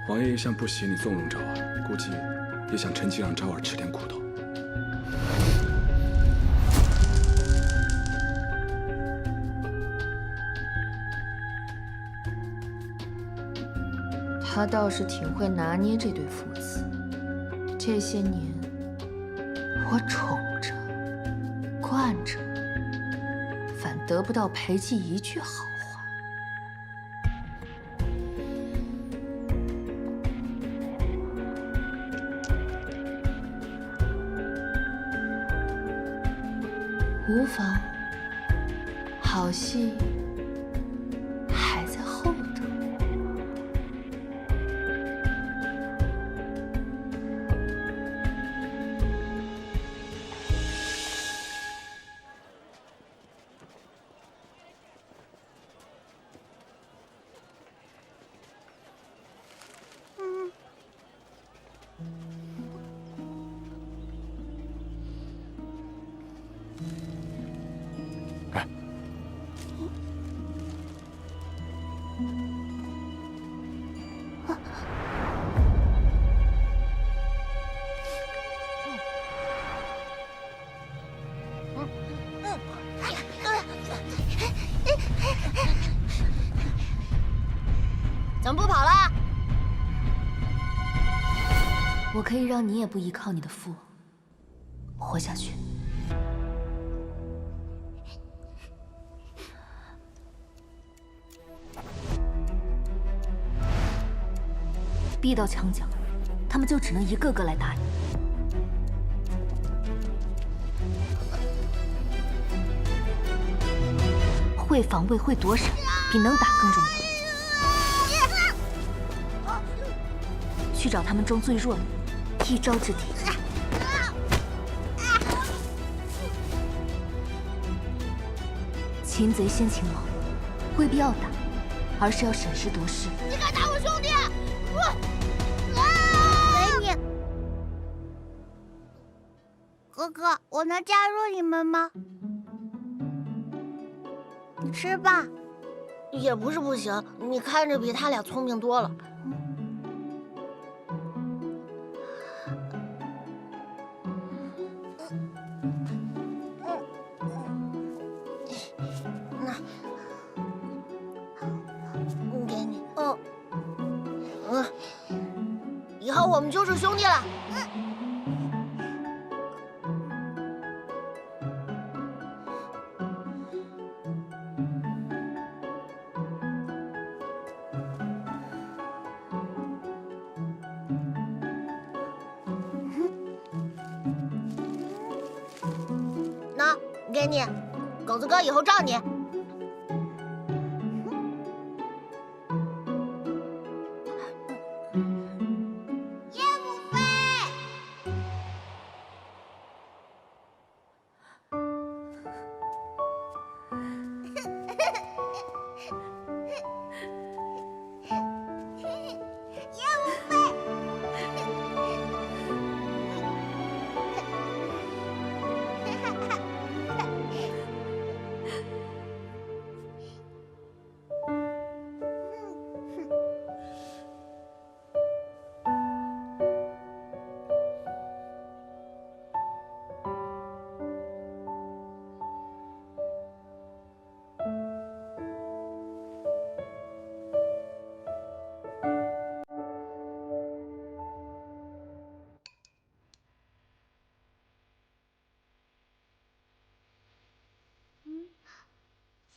王爷一向不喜你纵容昭儿，估计也想趁机让昭儿吃点苦头。他倒是挺会拿捏这对父子。这些年，我宠着、惯着，反得不到裴寂一句好话。无妨，好戏还在后头。怎么不跑了？我可以让你也不依靠你的父活下去。逼到墙角，他们就只能一个个来打你。会防卫、会躲闪，比能打更重要。去找他们中最弱的，一招制敌。擒贼先擒王，未必要打，而是要审时度势。你敢打我兄弟！给你，哥哥，我能加入你们吗？你吃吧。也不是不行，你看着比他俩聪明多了。给你。以后我们就是兄弟了。那给你，狗子哥以后罩你。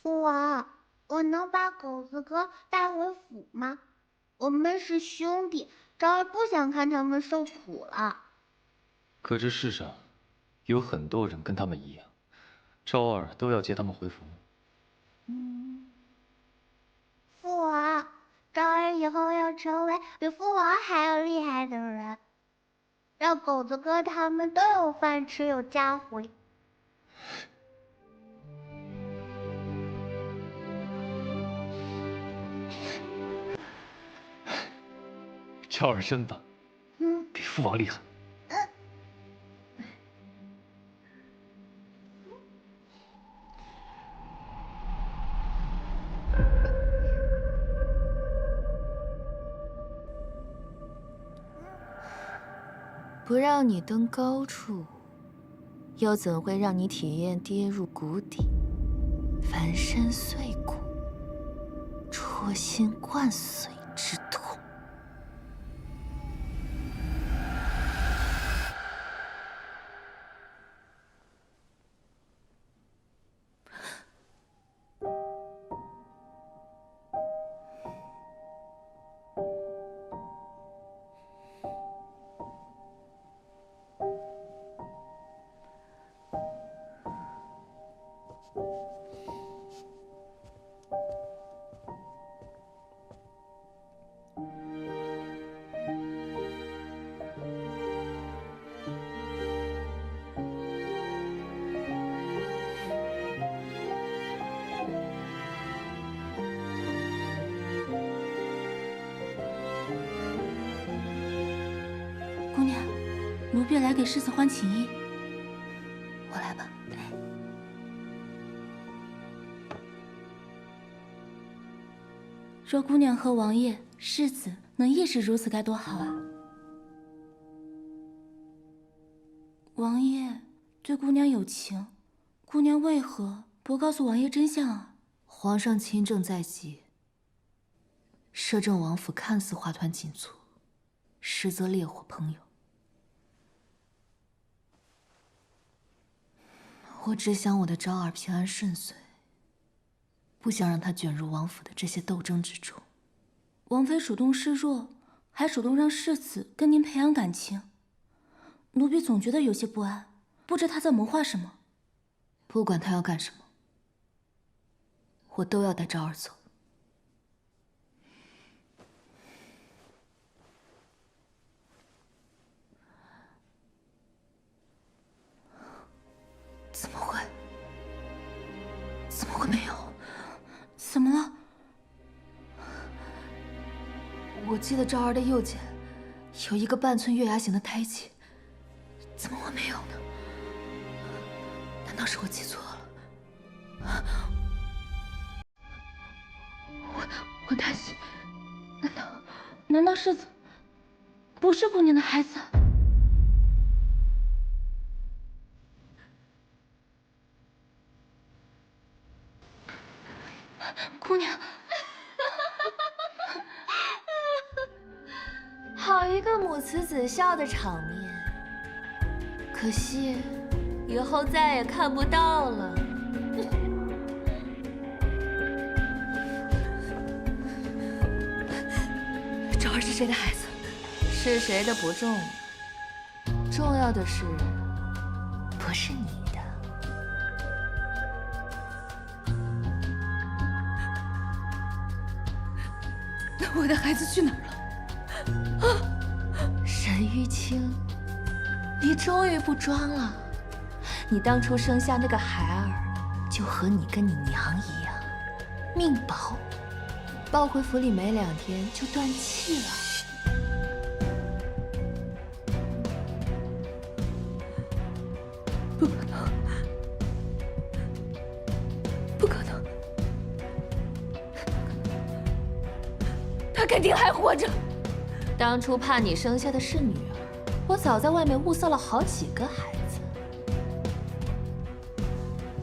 父王，我能把狗子哥带回府吗？我们是兄弟，昭儿不想看他们受苦了。可这世上有很多人跟他们一样，昭儿都要接他们回府。父王，昭儿以后要成为比父王还要厉害的人，让狗子哥他们都有饭吃，有家回。昭儿真棒，比父王厉害。不让你登高处，又怎会让你体验跌入谷底、翻身碎骨、戳心灌髓之痛？姑娘，奴婢来给世子欢请衣。我来吧。若姑娘和王爷、世子能一直如此，该多好啊！王爷对姑娘有情，姑娘为何不告诉王爷真相啊？皇上亲政在即，摄政王府看似花团锦簇，实则烈火烹油。我只想我的昭儿平安顺遂，不想让她卷入王府的这些斗争之中。王妃主动示弱，还主动让世子跟您培养感情，奴婢总觉得有些不安，不知她在谋划什么。不管她要干什么，我都要带昭儿走。怎么会？怎么会没有？怎么了？我记得昭儿的右肩有一个半寸月牙形的胎记，怎么会没有呢？难道是我记错了？我担心，难道世子不是姑娘的孩子？姑娘，好一个母慈子孝的场面，可惜以后再也看不到了。昭儿是谁的孩子？是谁的不重要，重要的是不是你的。那我的孩子去哪儿了？啊！沈玉清，你终于不装了。你当初生下那个孩儿，就和你跟你娘一样，命薄，抱回府里没2天就断气了。不可能，不可能，他肯定还活着。当初怕你生下的是女儿，我早在外面物色了好几个孩子。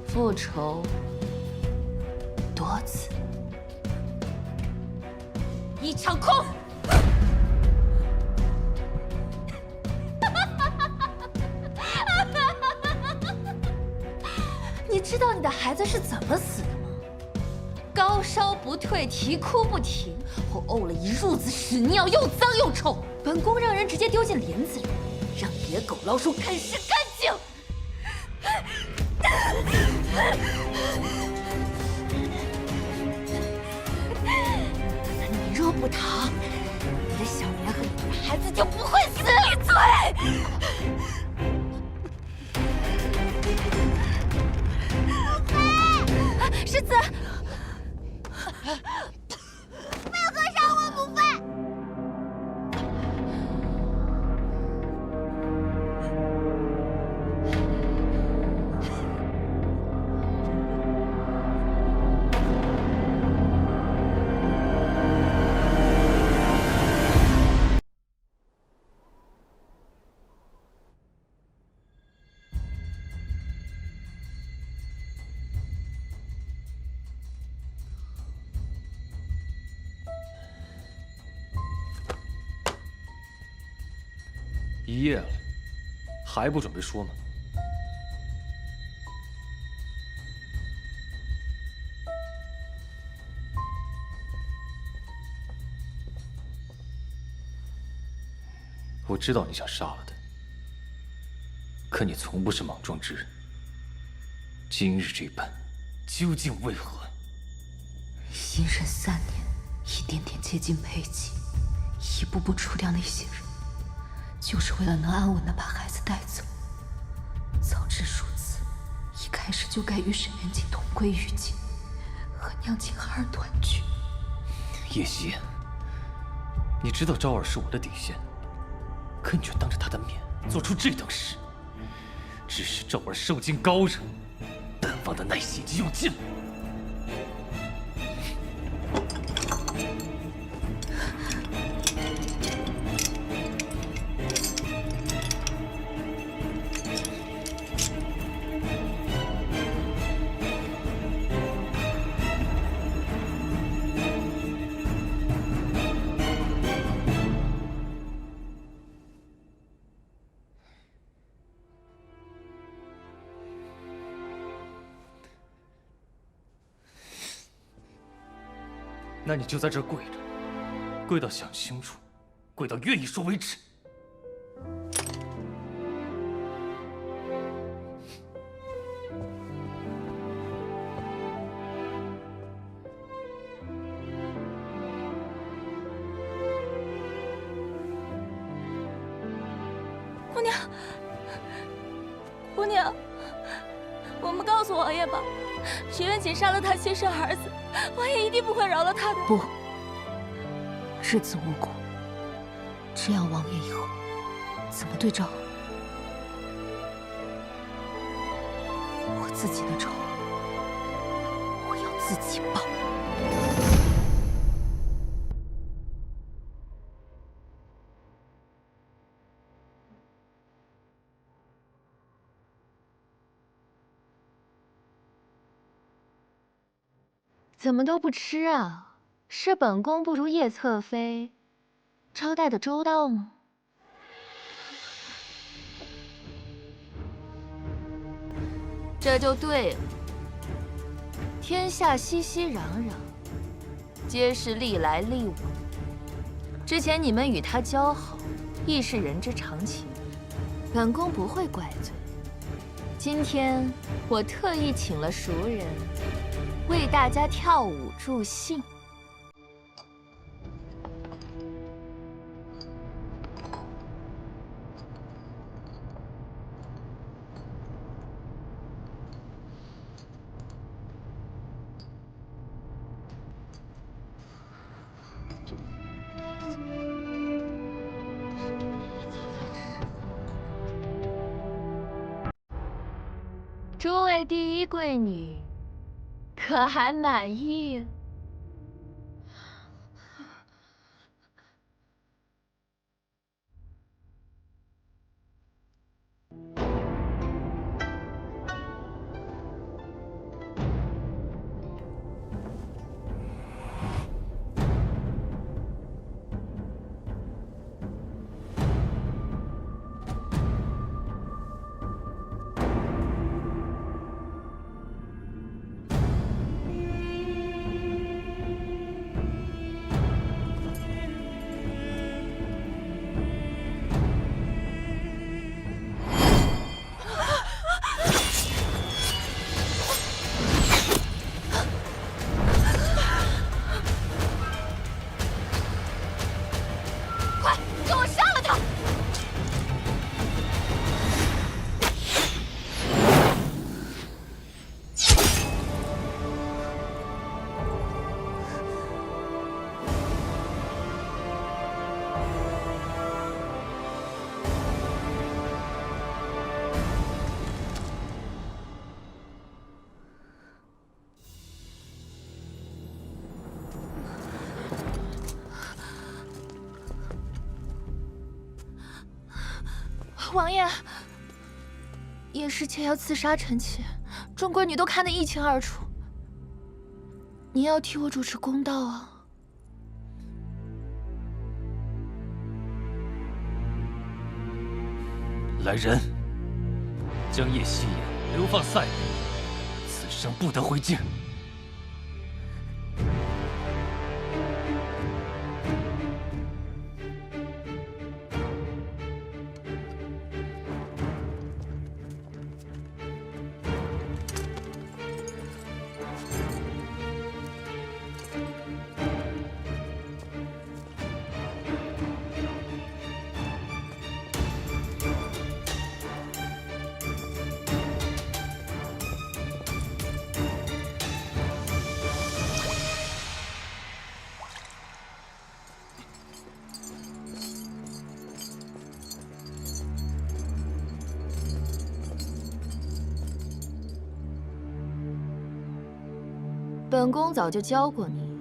复仇多次，一场空。你知道你的孩子是怎么死的吗？高烧不退，啼哭不停，后呕了一褥子屎尿，又脏又臭。本宫让人直接丢进帘子里，让野狗老鼠啃食干净。你若不逃，你的小莲和你的孩子就不会死。闭嘴！世子，不要割杀我母妃！ 1夜了，还不准备说吗？我知道你想杀了他，可你从不是莽撞之人。今日这般，究竟为何？隐忍3年，一点点接近裴寂，一步步除掉那些人，就是为了能安稳地把孩子带走。早知如此，一开始就该与沈渊景同归于尽，和娘亲孩儿团聚。叶夕，你知道昭儿是我的底线，可你却当着他的面做出这等事，致使昭儿受尽高热，本王的耐心已经用尽了。那你就在这儿跪着，跪到想清楚，跪到愿意说为止。姑娘，姑娘，我们告诉王爷吧，沈渊景杀了他亲生儿子，王爷一定不会饶了他的。不，日子无果，这样王爷以后怎么对昭儿？我自己的仇，我要自己报。怎么都不吃啊？是本宫不如叶侧妃招待的周到吗？这就对了。天下熙熙攘攘，皆是历来历往。之前你们与他交好，亦是人之常情，本宫不会怪罪。今天我特意请了熟人，为大家跳舞助兴。诸位第一贵女，可还满意？给我杀了他！王爷，叶侍妾要刺杀臣妾，众贵女都看得一清二楚。你要替我主持公道啊！来人，将叶希言流放塞北，此生不得回京。本宫早就教过你，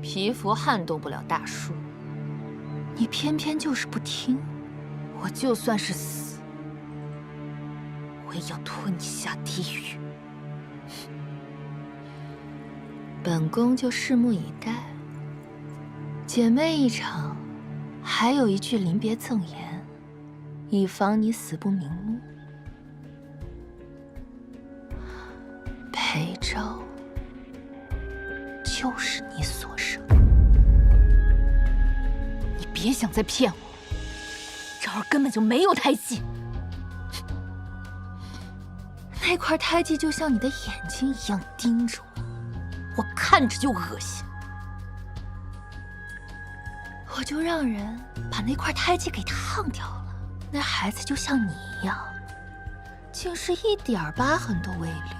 皮肤撼动不了大树，你偏偏就是不听。我就算是死，我也要拖你下地狱。本宫就拭目以待。姐妹一场，还有一句临别赠言，以防你死不瞑目。裴昭。就是你所生，你别想再骗我，昭儿根本就没有胎记，那块胎记就像你的眼睛一样盯着我，我看着就恶心，我就让人把那块胎记给烫掉了，那孩子就像你一样，竟是一点疤痕都未留。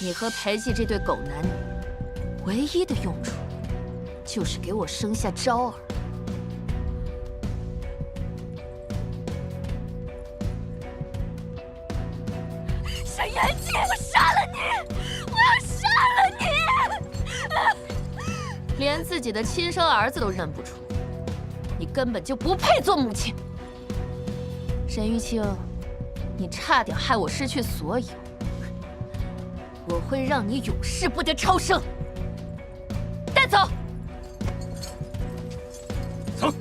你和裴寂这对狗男女，唯一的用处，就是给我生下昭儿。沈元气，我杀了你！我要杀了你！连自己的亲生儿子都认不出，你根本就不配做母亲。沈玉清，你差点害我失去所有。我会让你永世不得超生。带走。走。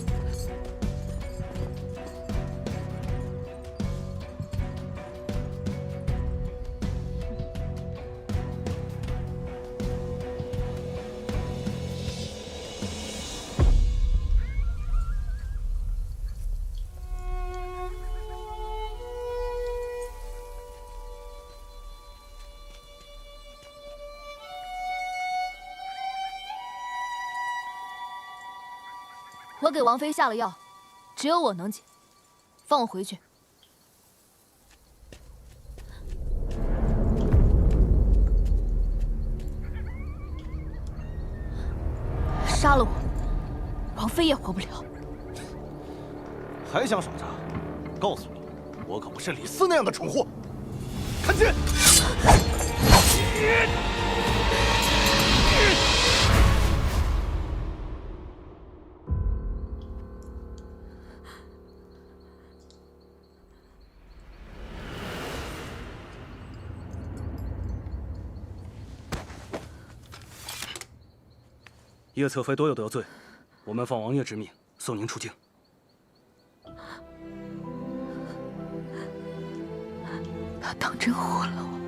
我给王妃下了药，只有我能解，放我回去。杀了我，王妃也活不了。还想耍诈？告诉你，我可不是李斯那样的蠢货。看剑！叶侧妃多有得罪，我们奉王爷之命送您出京。他当真活了我？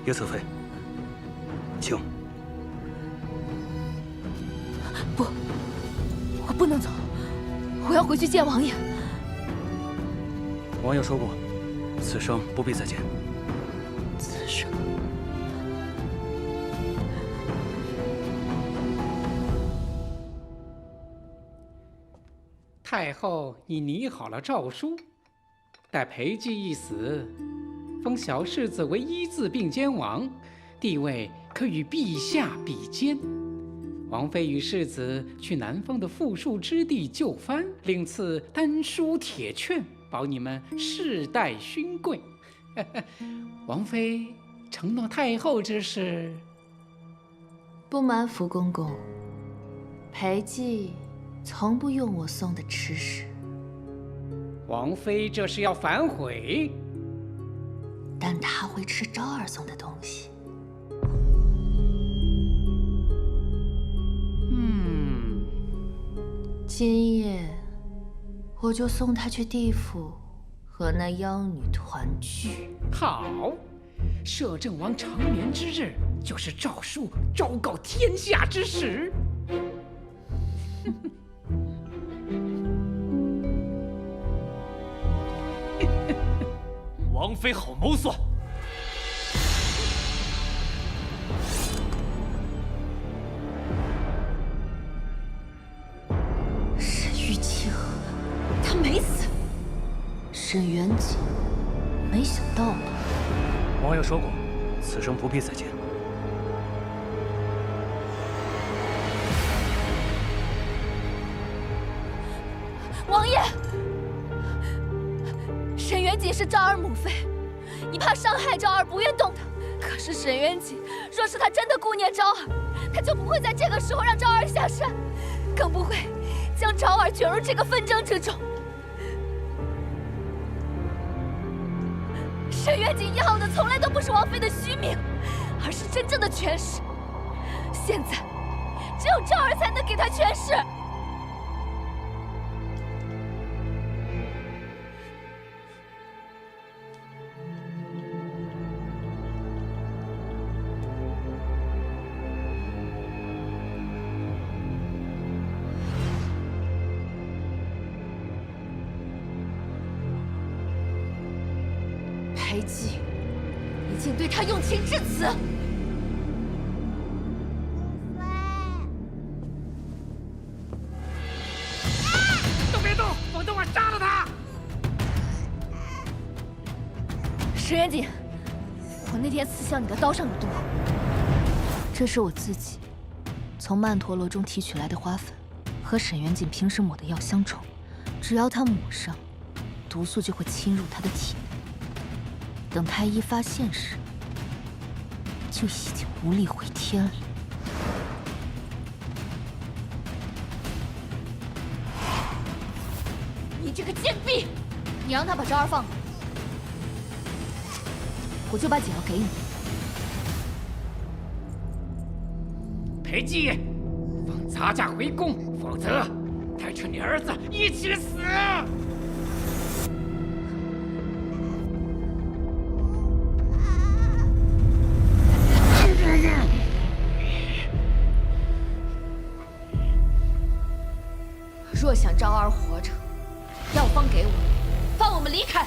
叶侧妃，请。不，我不能走，我要回去见王爷。王爷说过，此生不必再见。此生。太后已拟好了诏书，待裴寂一死，封小世子为一字并肩王，地位可与陛下比肩。王妃与世子去南方的富庶之地就藩，另赐丹书铁券，保你们世代勋贵。王妃承诺太后之事。不瞒福公公，裴寂从不用我送的吃食。王妃这是要反悔？但他会吃昭儿送的东西。今夜我就送他去地府和那妖女团聚。好，摄政王长眠之日，就是诏书昭告天下之时。王妃好谋算。沈玉清，他没死。沈元景，没想到吧？王爷说过，此生不必再见。王爷，沈元景是昭儿母妃，你怕伤害昭儿，不愿动她。可是沈元景，若是他真的顾念昭儿，他就不会在这个时候让昭儿下山，更不会将昭儿卷入这个纷争之中。沈元景要的从来都不是王妃的虚名，而是真正的权势。现在，只有昭儿才能给他权势。裴寂已经对他用情至此。都别动，否则我杀了他！沈元景，我那天刺向你的刀上有毒，这是我自己从曼陀罗中提取来的花粉，和沈元景平时抹的药相冲，只要他抹上，毒素就会侵入他的体内。等太医发现时，就已经无力回天了。你这个贱婢！你让他把昭儿放了，我就把解药给你。裴寂，放杂家回宫，否则带着你儿子一起死！若想昭儿活着，药方给我，放我们离开。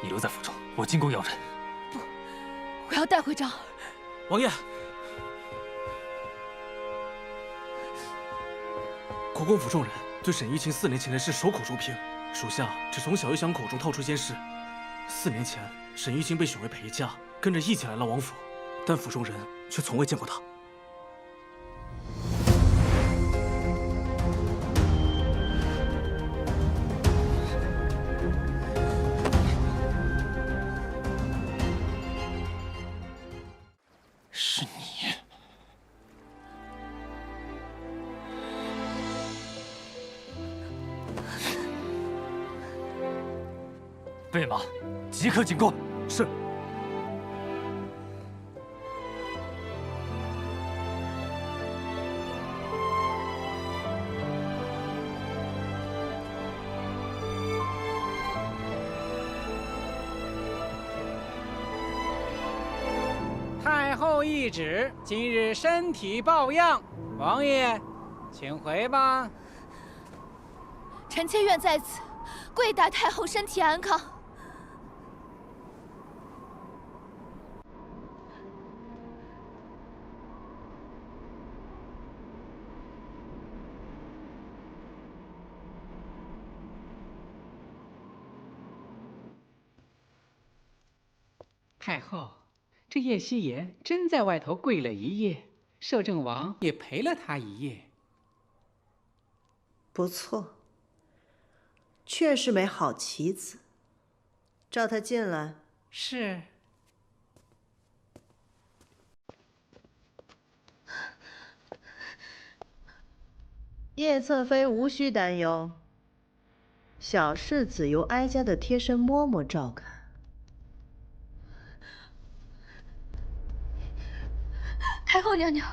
你留在府中，我进宫要人。不，我要带回昭儿。王爷，国公府众人对沈玉清4年前的事守口如瓶，属下只从小玉祥口中套出一件事：4年前，沈玉清被选为陪嫁，跟着一起来了王府，但府中人却从未见过他。是你。备马，即刻进宫。是。太后懿旨，今日身体抱恙，王爷，请回吧。臣妾愿在此跪答太后身体安康。太后，这叶希言真在外头跪了一夜，摄政王也陪了他一夜。不错，确是枚好棋子。召他进来。是。叶侧妃无需担忧，小世子由哀家的贴身嬷嬷照看。太后娘娘，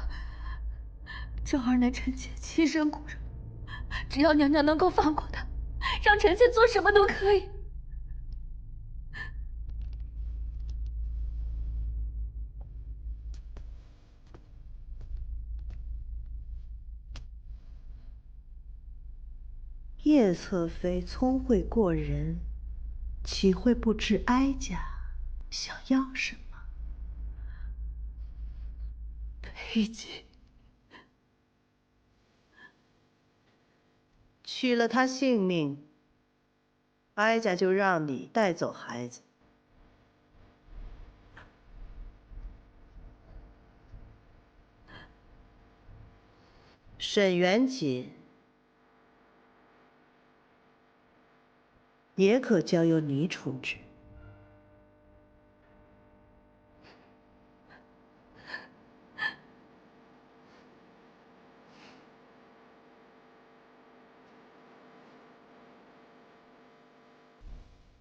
昭儿乃臣妾亲生骨肉，只要娘娘能够放过她，让臣妾做什么都可以。叶侧妃聪慧过人，岂会不知哀家想要什么？裴姬，取了他性命，哀家就让你带走孩子。沈元锦也可交由你处置。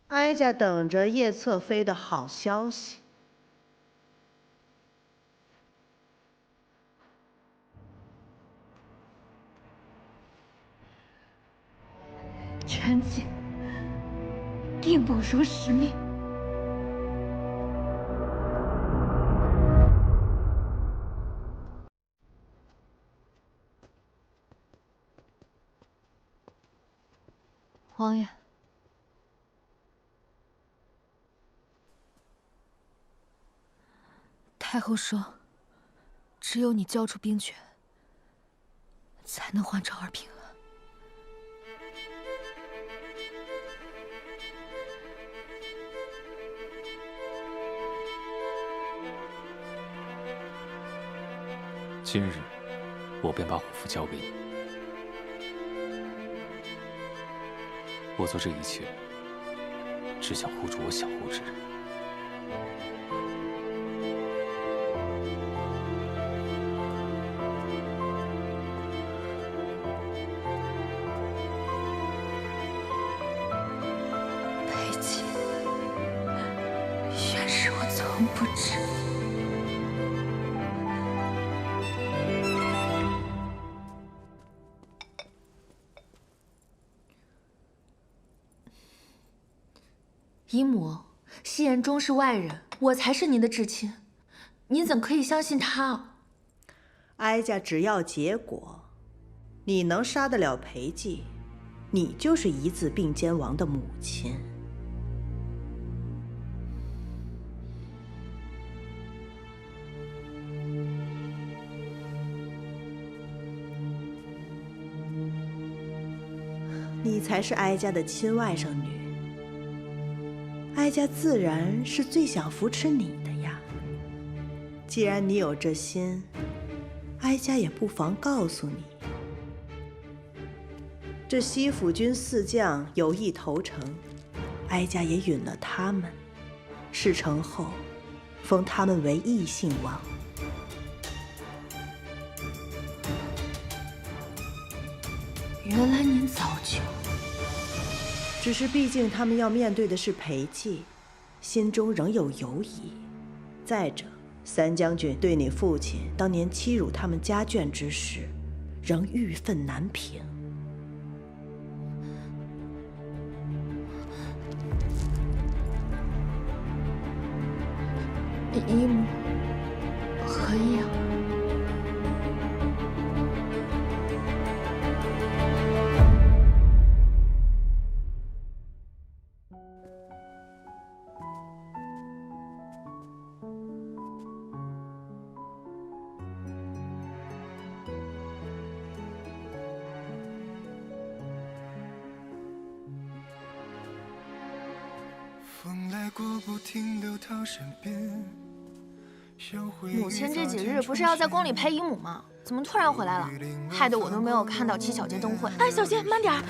哀家等着叶侧妃的好消息。臣妾定不辱使命。王爷，太后说，只有你交出兵权，才能还昭儿平安。今日，我便把虎符交给你。我做这一切，只想护住我想护之人。裴姬，原是我从不知。姨母，夕颜终是外人，我才是您的至亲，您怎可以相信他？哀家只要结果，你能杀得了裴寂，你就是一字并肩王的母亲。你才是哀家的亲外甥女。哀家自然是最想扶持你的呀。既然你有这心，哀家也不妨告诉你，这西府军4将有意投诚，哀家也允了他们。事成后，封他们为异姓王。原来您早就……只是毕竟他们要面对的是裴寂，心中仍有犹疑。再者，三将军对你父亲当年欺辱他们家眷之事，仍郁愤难平。姨母，何意啊？风来过不停流淌身边，母亲这几日不是要在宫里陪姨母吗？怎么突然回来了？害得我都没有看到七小节灯会。哎，小杰，慢点儿。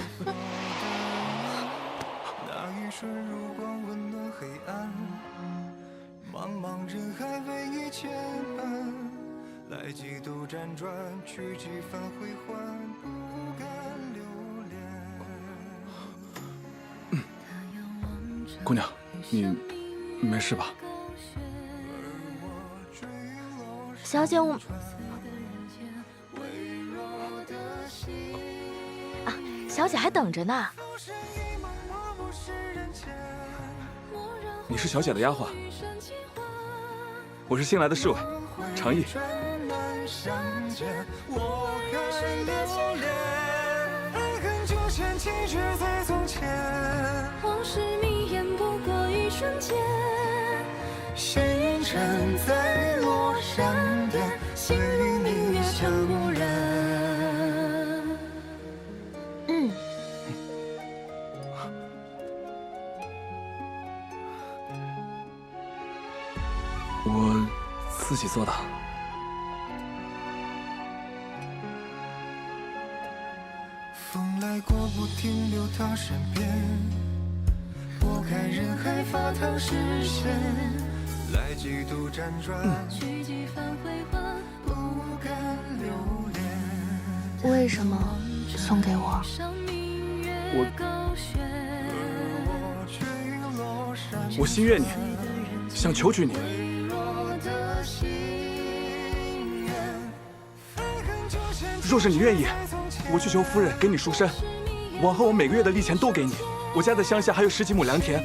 姑娘，你没事吧？小姐，我啊，小姐还等着呢。你是小姐的丫鬟，我是新来的侍卫，常毅。往事迷烟不过一瞬间，星辰在落山巅，心如明月像无人。我自己做的。风来过不停留他身边，拨开人海发烫视线，来几度辗转，去几番回环，不敢留恋。为什么送给我？我心悦你，想求娶你。若是你愿意，我去求夫人给你赎身，往后我每个月的利钱都给你。我家在乡下还有10几亩良田，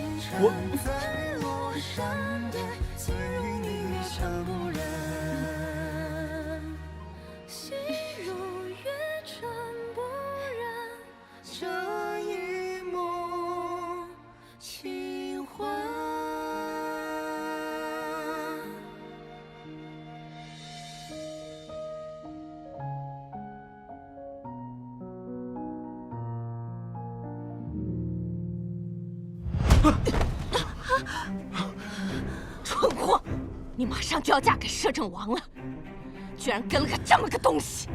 蠢货，你马上就要嫁给摄政王了，居然跟了个这么个东西！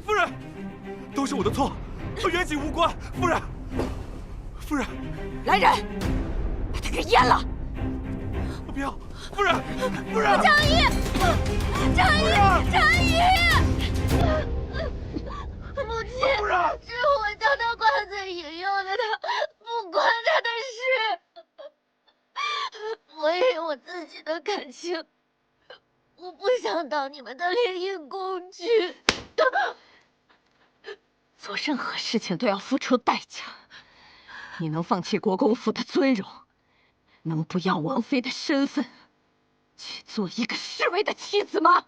夫人，都是我的错，和远景无关。夫人，夫人，来人，把他给阉了！不要，夫人，夫人！常毅，常毅！母亲，是我将他挂在引诱的，他不关他的事。我也有我自己的感情，我不想当你们的联姻工具。做任何事情都要付出代价。你能放弃国公府的尊荣，能不要王妃的身份，去做一个侍卫的妻子吗？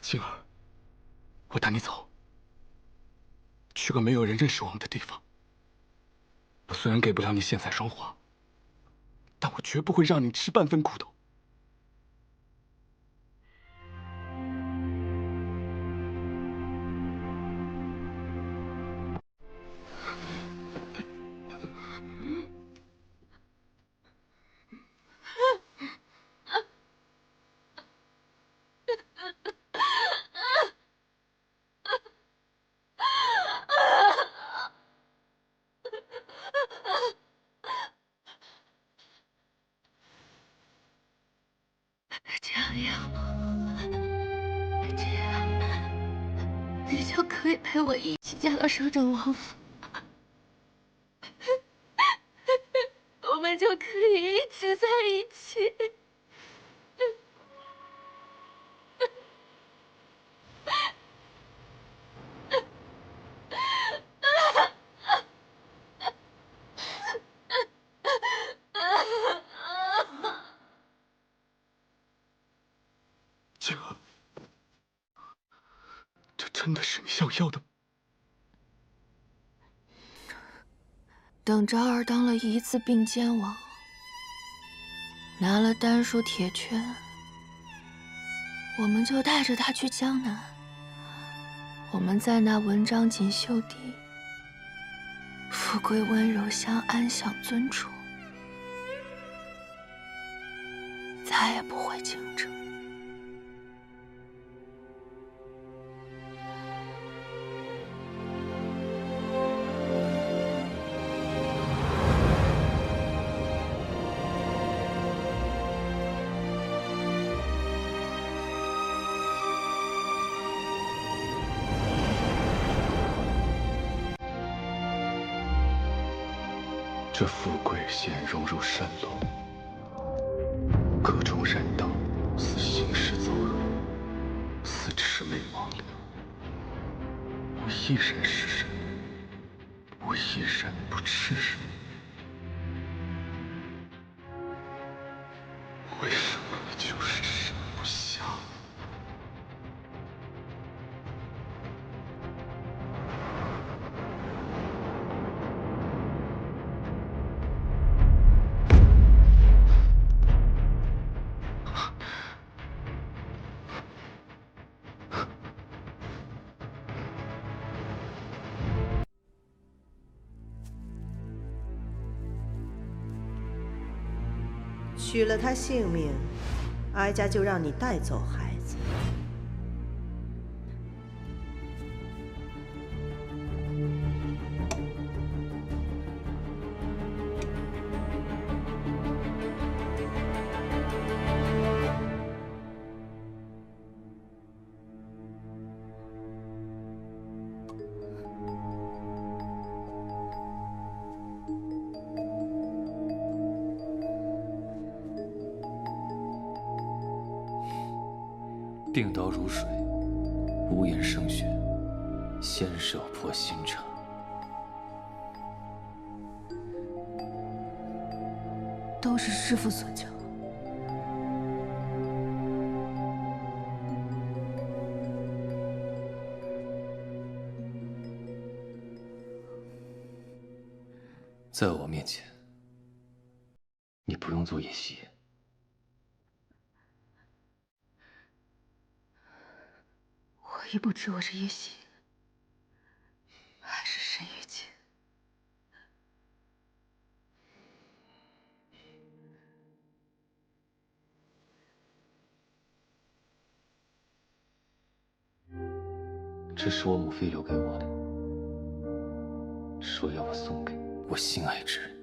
静儿，我带你走，去个没有人认识我们的地方。我虽然给不了你现在双花，但我绝不会让你吃半分苦头。这样，你就可以陪我一起嫁到摄政王府，我们就可以一直在一起。静儿，这真的是你想要的吗？等昭儿当了一字并肩王，拿了丹书铁券，我们就带着他去江南。我们在那文章锦绣地，富贵温柔乡安享尊崇，再也不会竞争。这富贵现融入蜃楼，各种人道，似行尸走肉，似魑魅魍魉。无一人是人，无一人不是人。为什么就是神不下？取了他性命，哀家就让你带走孩子。病刀如水，无言胜雪，先手破心肠。都是师父所教。在我面前，你不用做夜袭。我已不知我是夜袭，还是神域界。这是我母妃留给我的，说要我送给我心爱之人。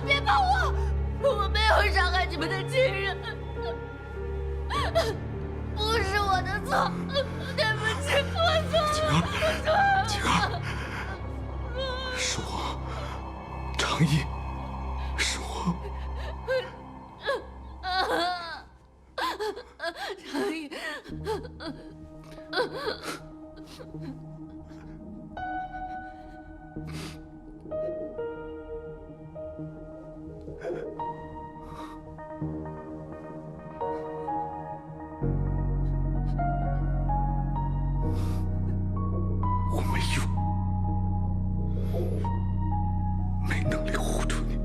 别碰我！我没有伤害你们的亲人，不是我的错，对不起，我错了，我错了。晴儿，是我，长义，是我。长义。我没用，没能力护住你。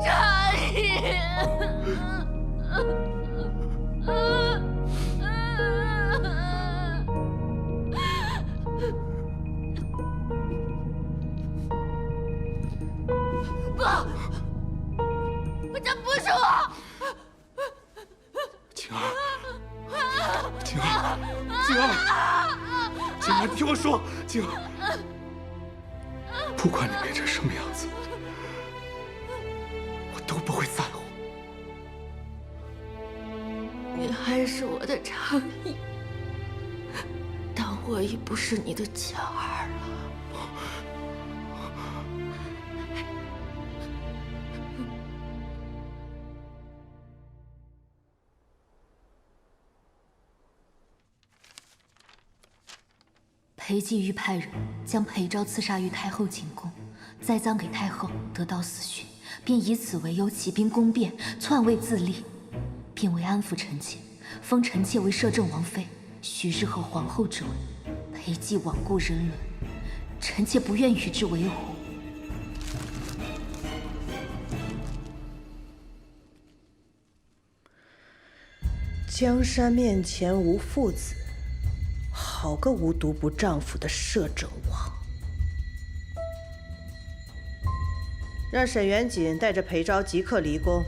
长义。不，这不是我。晴儿，晴儿，晴儿，晴儿，你听我说，晴儿，不管你变成什么样子，我都不会在乎。你还是我的长义，但我已不是你的巧儿了。裴寂欲派人将裴昭刺杀于太后寝宫，栽赃给太后，得到死讯，便以此为由起兵攻辩，篡位自立，并为安抚臣妾，封臣妾为摄政王妃，许日后皇后之位。裴寂罔顾人伦，臣妾不愿与之为伍。江山面前无父子，好个无毒不丈夫的摄政王！让沈元锦带着裴昭即刻离宫，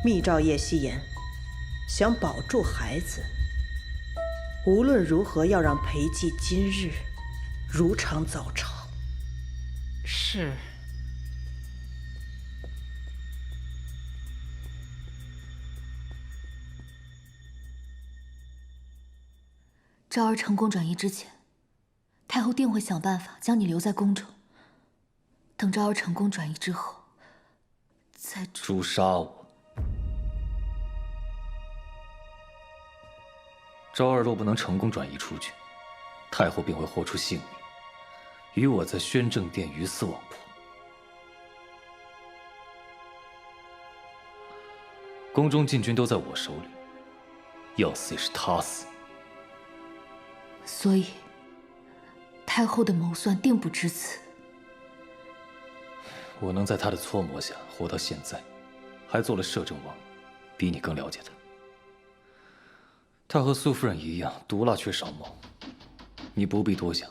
密诏叶希言，想保住孩子，无论如何要让裴寂今日如常早朝。是。昭儿成功转移之前，太后定会想办法将你留在宫中。等昭儿成功转移之后，再诛杀我。昭儿若不能成功转移出去，太后便会豁出性命，与我在宣政殿鱼死网破。宫中禁军都在我手里，要死也是他死。所以，太后的谋算定不至此。我能在他的搓磨下活到现在，还做了摄政王，比你更了解他。他和苏夫人一样，毒辣却少谋。你不必多想，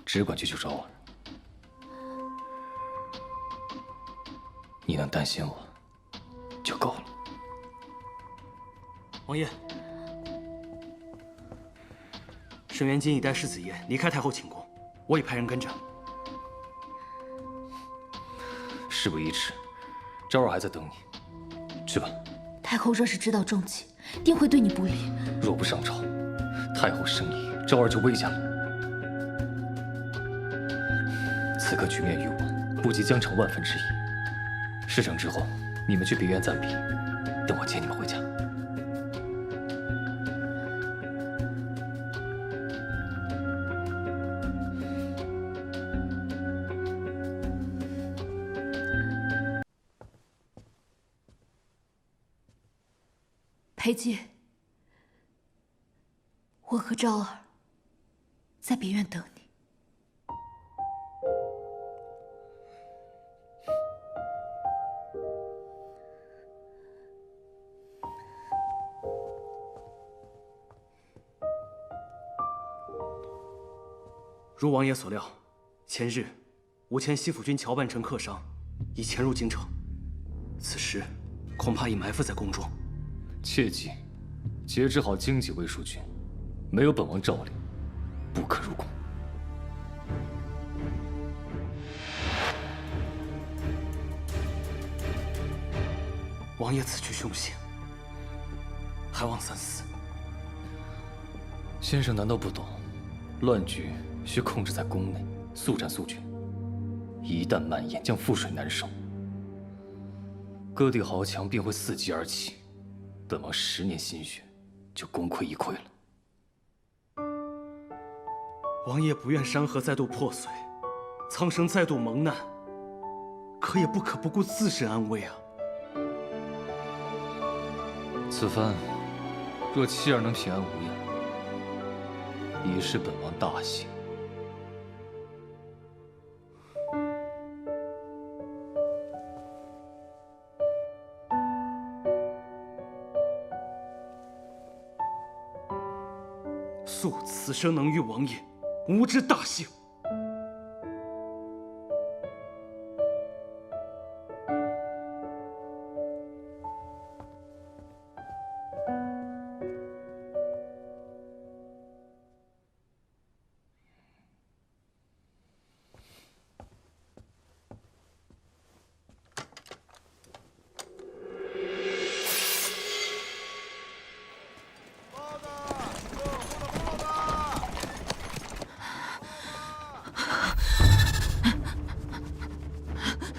只管去救昭儿。你能担心我，就够了。王爷。沈元锦已带世子爷离开太后寝宫，我已派人跟着。事不宜迟，昭儿还在等你，去吧。太后若是知道重器，定会对你不利。若不上朝，太后生疑，昭儿就危险了。此刻局面于我，不及江城万分之一。事成之后，你们去别院暂避，等我接你们回家。裴寂，我和昭儿在别院等你。如王爷所料，前日吴前西府军乔半城客商已潜入京城，此时恐怕已埋伏在宫中。切记，节制好经济，魏淑君，没有本王诏令，不可入宫。王爷此去凶险，还望三思。先生难道不懂，乱局需控制在宫内，速战速决。一旦蔓延，将覆水难收。各地豪强便会伺机而起，本王10年心血就功亏一篑了。王爷不愿山河再度破碎，苍生再度蒙难，可也不可不顾自身安危啊！此番若妻儿能平安无恙，已是本王大幸。素此生能遇王爷，吾之大幸。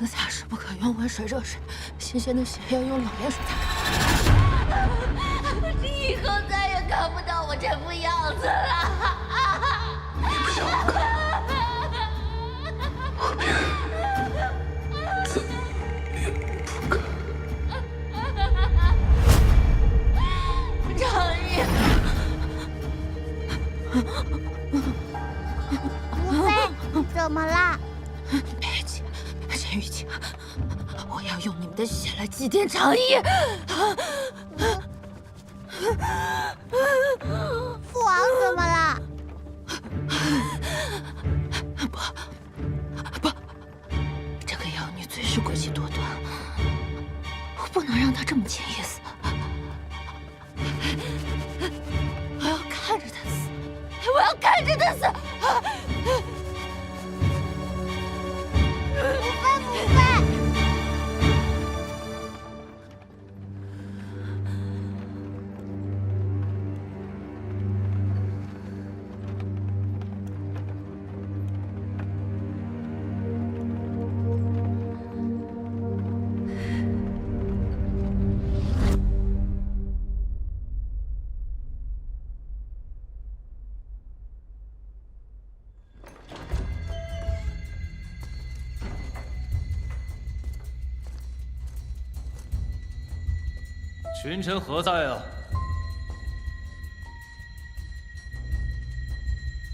擦拭不可用温水热水，新鲜的血要用冷连水擦。以后再也看不到我这副样子了。你不想我看，我便怎么也不看。长义，吴妃，怎么了？裴姐，陈玉清，我要用你们的血来祭奠长义。父王怎么了？不，这个妖女最是诡计多端，我不能让她这么轻易死。我要看着她死，我要看着她死。母妃。群臣何在啊？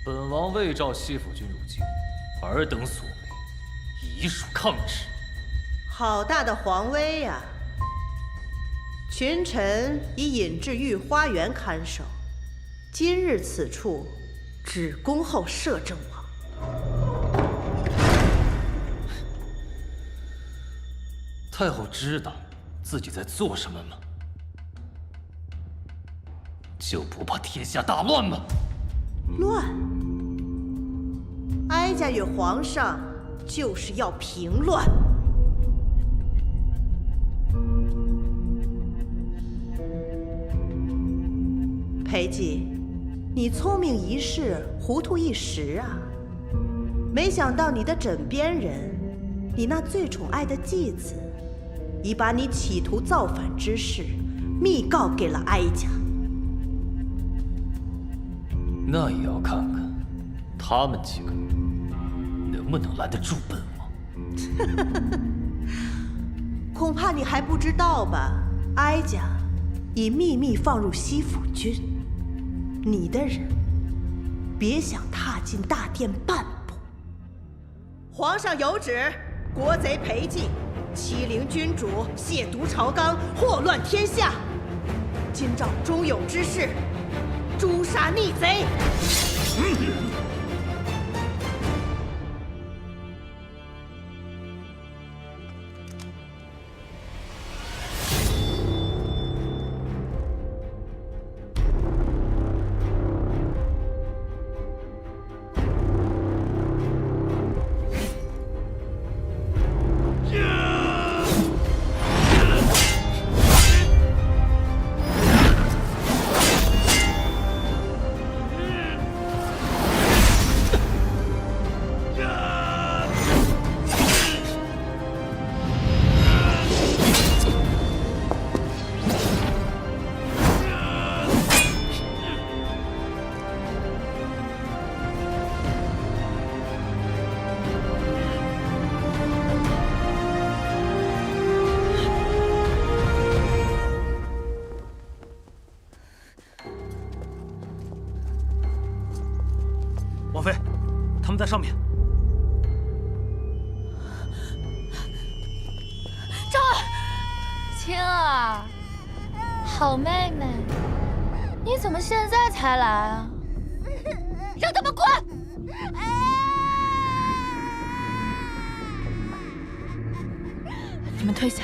本王未召西府君入京，尔等所为，已属抗旨。好大的皇威呀！群臣已引至御花园看守，今日此处只恭候摄政王。太后知道自己在做什么吗？就不怕天下大乱吗？乱！哀家与皇上就是要平乱。裴寂，你聪明一世，糊涂一时啊！没想到你的枕边人，你那最宠爱的继子，已把你企图造反之事密告给了哀家。那也要看看他们几个能不能拦得住本王。恐怕你还不知道吧？哀家已秘密放入西府军，你的人别想踏进大殿半步。皇上有旨，国贼裴寂欺凌君主，亵渎朝纲，祸乱天下。今诏忠勇之士，诛杀逆贼。他们在上面。昭儿，青儿，好妹妹，你怎么现在才来啊？让他们滚！你们退下。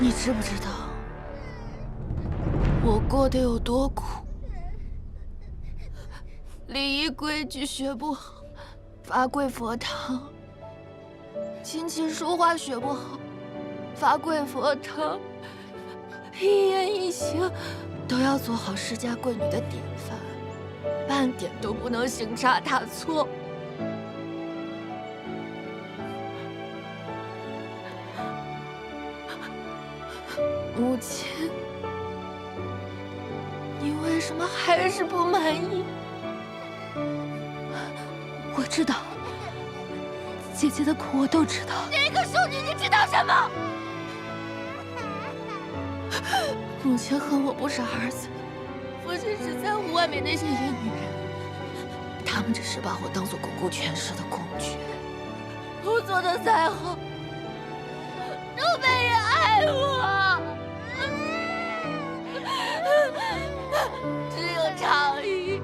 你知不知道我过得有多苦？礼仪规矩学不好，罚跪佛堂；琴棋书画学不好，罚跪佛堂。一言一行都要做好世家贵女的典范，半点都不能行差踏错。母亲，你为什么还是不满意？我知道，姐姐的苦我都知道。你一个淑女，你知道什么？母亲恨我不是儿子，父亲只在乎外面那些野女人，他们只是把我当做巩固权势的工具。我做的再好，都没人爱我。只有长衣，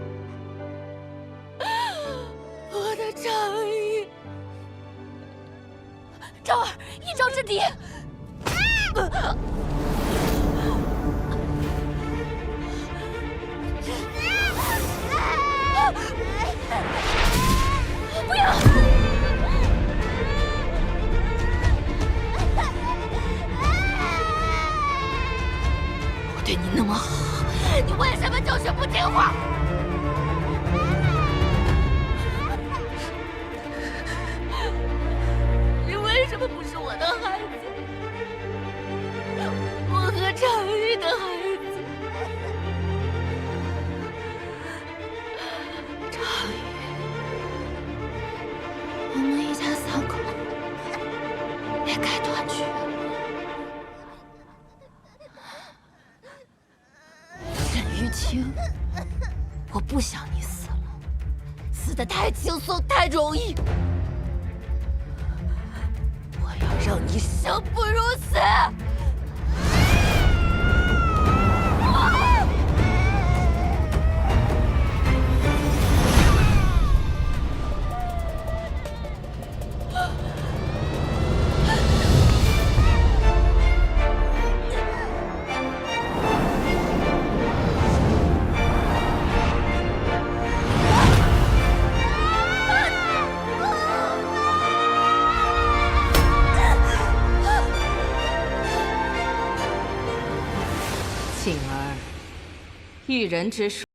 我的长衣。昭儿，一招制敌。不要！我对你那么好，你为什么就是不听话？你为什么不是我的孩子？我和长玉的孩子。长玉，我们一家三口也该团聚了。沈玉清，我不想你死了，死得太轻松，太容易。我要让你生不如死。庆儿，育人之术。